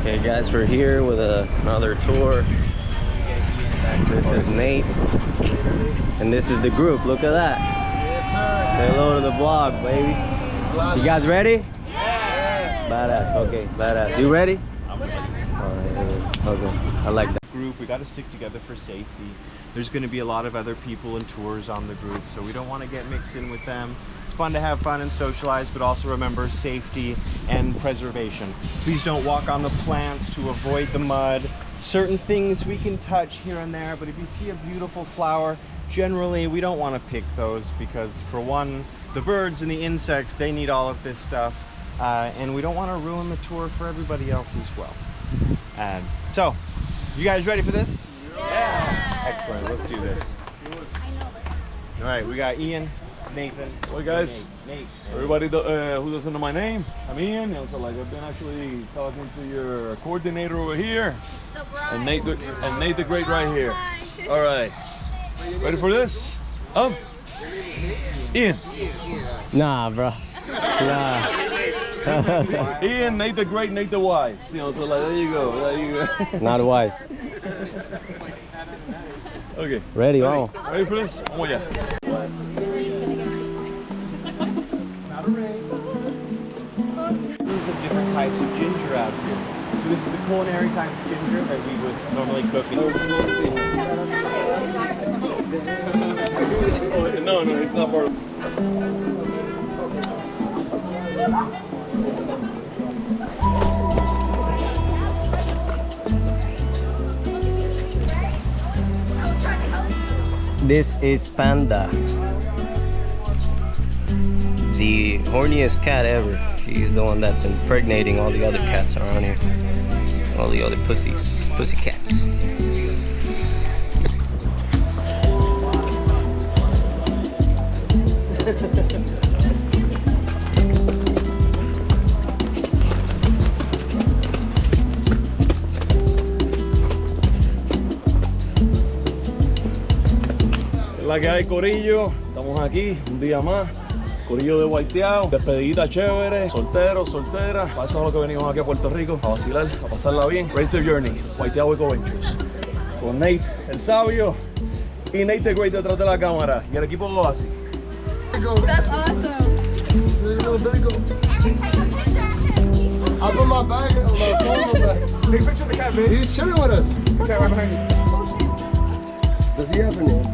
Okay guys, we're here with another tour. This is Nate. And this is the group, look at that. Yes sir. Say hello to the vlog, baby. You guys ready? Yeah. Badass, okay, badass. You ready? I'm ready. Alright, okay, I like that. Group, we got to stick together for safety. There's going to be a lot of other people and tours on the group, so we don't want to get mixed in with them. It's fun to have fun and socialize, but also remember safety and preservation. Please don't walk on the plants to avoid the mud. Certain things we can touch here and there, but if you see a beautiful flower, generally we don't want to pick those because, for one, the birds and the insects, they need all of this stuff, and we don't want to ruin the tour for everybody else as well. So, you guys ready for this? Yeah. Excellent, let's do this. All right, we got Ian, Nathan. Hey guys, Nate. everybody who doesn't know my name, I'm Ian. So like I've been actually talking to your coordinator over here, and Nate the Great right here. All right, ready for this? Ian. Nah, bro. Nah. Ian, Nate the Great, Nate the Wise. You know, so like there you go, there you go. Not wise. Okay. Ready, vamos. Ready for this? Oh yeah. Of different types of ginger out here. So this is the culinary type of ginger that we would normally cook in. No, it's not part of. This is Panda. The horniest cat ever. She's the one that's impregnating all the other cats around here. All the other pussy cats. La que hay, corillo, estamos aquí un día más, corillo de Waitiao, despedidita chévere, solteros, solteras, para eso es lo que venimos aquí a Puerto Rico, a vacilar, a pasarla bien. Racer Journey, Waitiao Ecoventures, con Nate el sabio y Nate the Great detrás de la cámara y el equipo de Oasis. That's awesome. I put my bag on my phone back. Take a picture of the cat, baby. He's chilling with us. Cat right behind you. Does he have a name?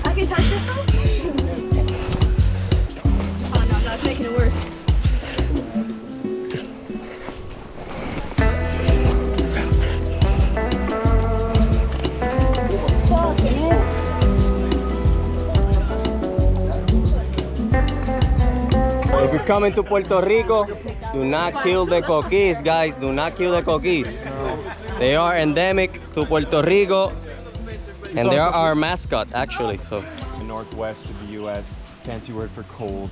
I can touch this though? Oh no, that's making it worse. If you're coming to Puerto Rico, do not kill the coquis, guys. Do not kill the coquis. They are endemic to Puerto Rico, and they are our mascot, actually. So, The northwest of the U.S., fancy word for cold.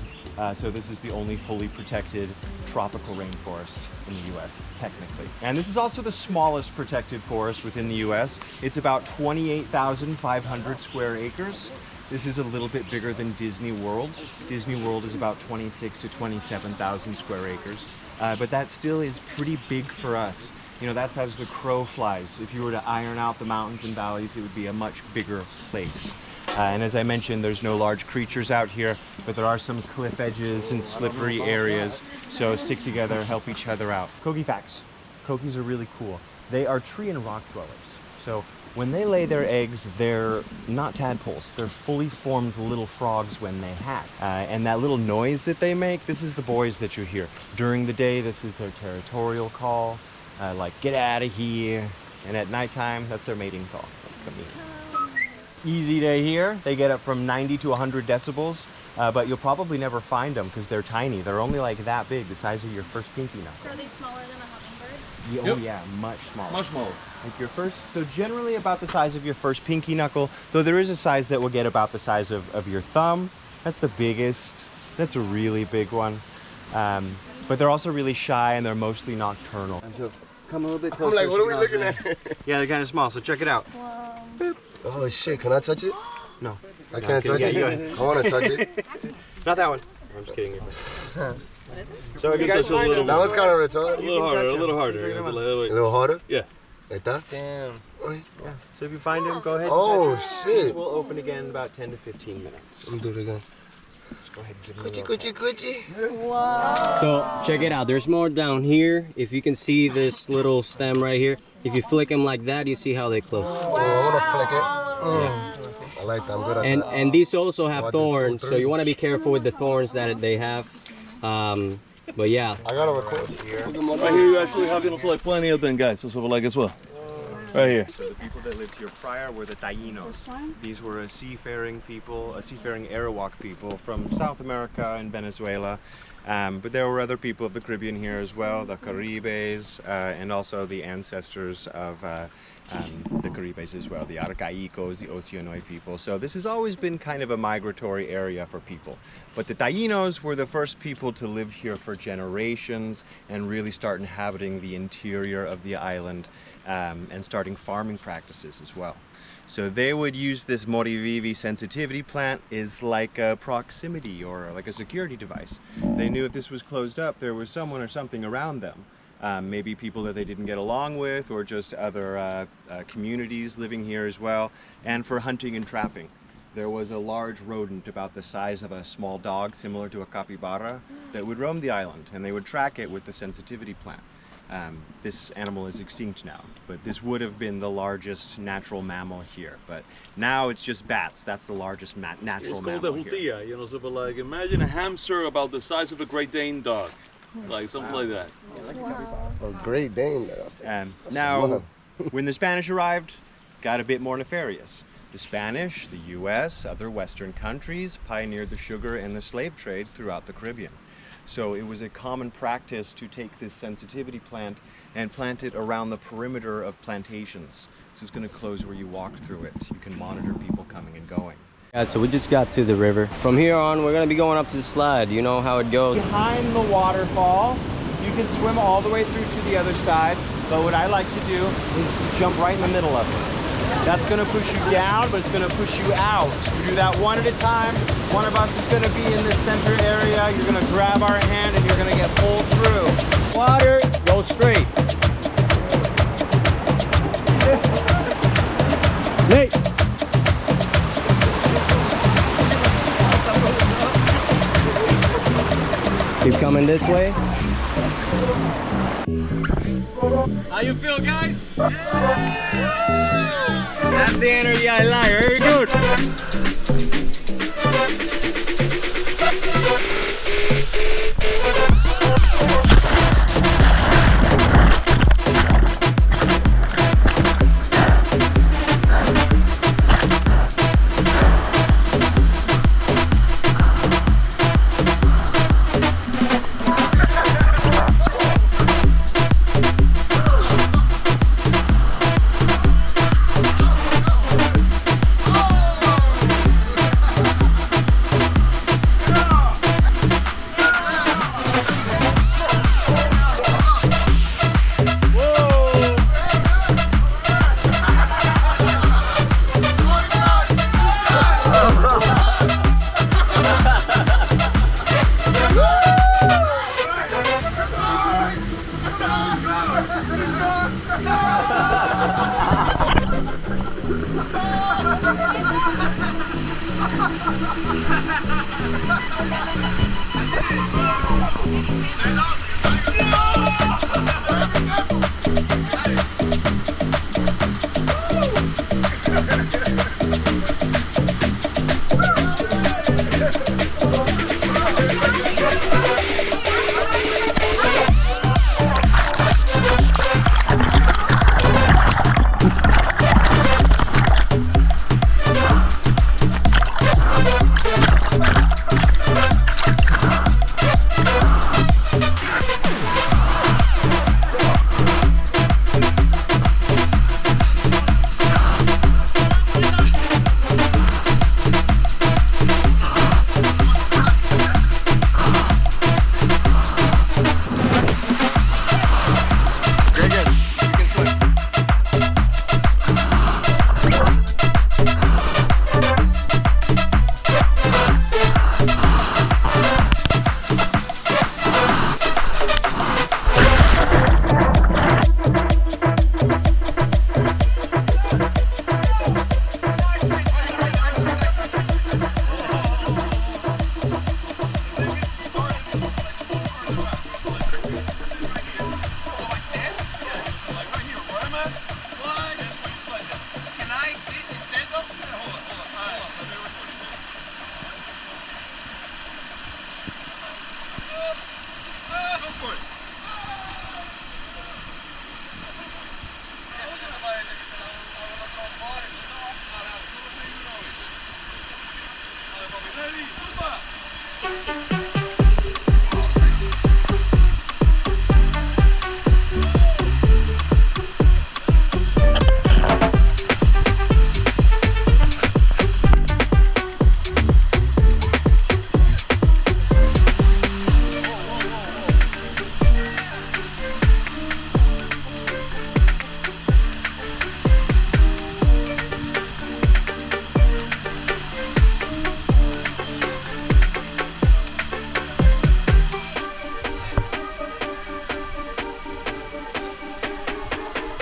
So this is the only fully protected tropical rainforest in the U.S., technically. And this is also the smallest protected forest within the U.S. It's about 28,500 square acres. This is a little bit bigger than Disney World. Disney World is about 26 to 27,000 square acres. But that still is pretty big for us. You know, that's as the crow flies. If you were to iron out the mountains and valleys, it would be a much bigger place. And as I mentioned, there's no large creatures out here, but there are some cliff edges and slippery areas. So stick together, help each other out. Kogi facts. Kogies are really cool. They are tree and rock dwellers. So when they lay their eggs, they're not tadpoles. They're fully formed little frogs when they hatch. And that little noise that they make, this is the boys that you hear. During the day, this is their territorial call, like get out of here. And at nighttime, that's their mating call. Like, come here. Easy day here. They get up from 90 to 100 decibels, but you'll probably never find them because they're tiny. They're only like that big, the size of your first pinky knuckle. So are they smaller than a hummingbird? Yeah, Yep. oh yeah, much smaller. Much smaller. Like your first, so generally about the size of your first pinky knuckle, though there is a size that will get about the size of your thumb. That's the biggest. That's a really big one. But they're also really shy and they're mostly nocturnal. So come a little bit closer. I'm like, what are we looking at? Yeah, they're kind of small, so check it out. Wow. Oh shit, can I touch it? No. I can't touch Yeah, it. I want to touch it. Not that one. I'm just kidding you. So if you guys find him, That one's kind of A retarded. little harder. A little harder? Yeah. Like that? Damn. So if you find him, go ahead. Oh, This shit. will open again in about 10 to 15 minutes. I'm doing it again. Just go ahead and give him a Gucci, little Gucci, Gucci. So check it out. There's more down here. If you can see this little stem right here, if you flick them like that, you see how they close. Oh, I want to flick it. I like that. I'm good at that. And these also have Oh, I did 2 or thorns, so 3. you want to be careful with the thorns that they have. But yeah, I got to record. Right here you actually have, like plenty of them guys, so like as well. Right here. So the people that lived here prior were the Taínos. These were a seafaring people, a seafaring Arawak people from South America and Venezuela. But there were other people of the Caribbean here as well, the Caribes, and also the ancestors of the Caribes as well, the Arcaicos, the Oceanoi people. So this has always been kind of a migratory area for people. But the Taínos were the first people to live here for generations and really start inhabiting the interior of the island and starting farming practices as well. So they would use this Morivivi sensitivity plant is like a proximity or like a security device. They knew if this was closed up, there was someone or something around them. Maybe people that they didn't get along with, or just other communities living here as well, and for hunting and trapping. There was a large rodent about the size of a small dog, similar to a capybara, that would roam the island, and they would track it with the sensitivity plant. This animal is extinct now, but this would have been the largest natural mammal here. But now it's just bats. That's the largest natural It's called mammal the here. hutia, you know, so but like imagine a hamster about the size of a Great Dane dog. Like something like that. Oh, great Dane. Now, when the Spanish arrived, got a bit more nefarious. The Spanish, the US, other Western countries pioneered the sugar and the slave trade throughout the Caribbean. So it was a common practice to take this sensitivity plant and plant it around the perimeter of plantations. This is going to close where you walk through it. You can monitor people coming and going. guys, so we just got to the river. From here on, we're gonna be going up to the slide. You know how it goes. Behind the waterfall, you can swim all the way through to the other side, but what I like to do is jump right in the middle of it. That's gonna push you down, but it's gonna push you out. We do that one at a time. One of us is gonna be in the center area. You're gonna grab our hand and you're gonna get pulled through. Water, go straight. Nate. Keep coming this way. How you feel, guys? That's the energy I like. Very good.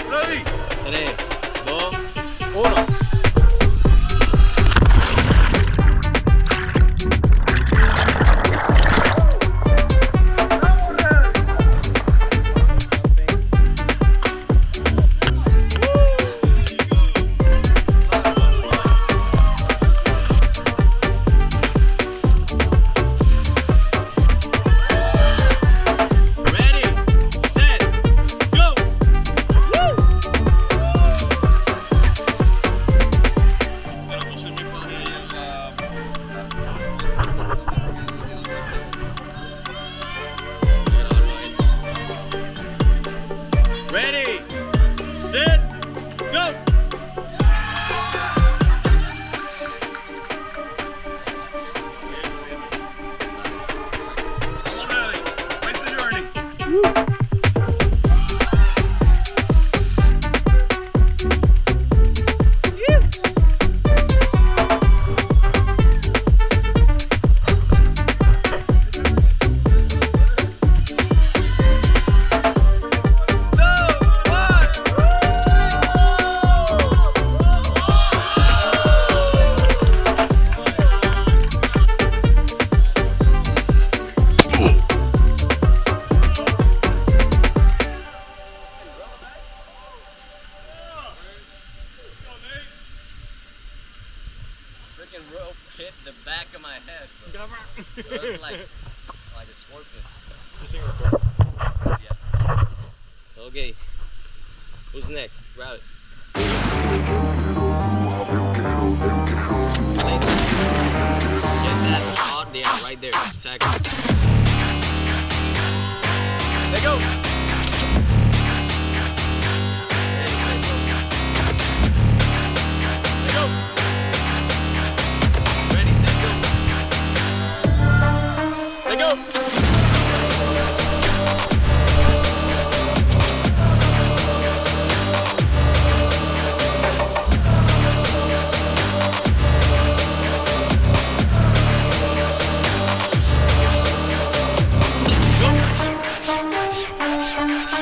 Ready? 3, 2, 1. Ready, set, go! Come on, Eddie. Race the journey. Freaking rope hit the back of my head, bro. It was like a scorpion. Yeah. Okay. Who's next? Grab it. Get that out there, right there. Exactly. Let go. Let go. Ready, set, go. Let go.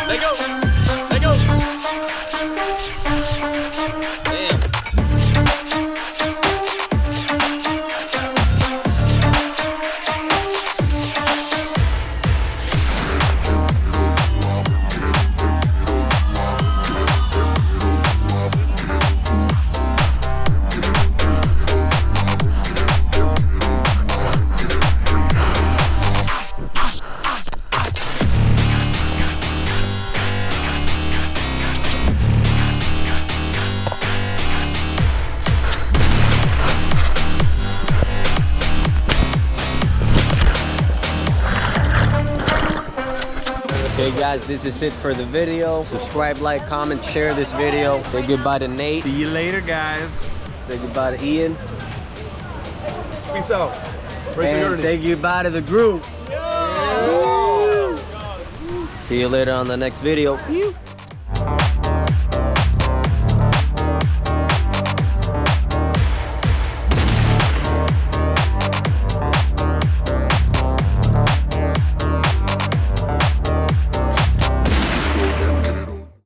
Let go. Let go. Damn. Okay guys, this is it for the video. Subscribe, like, comment, share this video. Say goodbye to Nate. See you later, guys. Say goodbye to Ian. Peace out. Race the And journey. say goodbye to the group. See you later on the next video.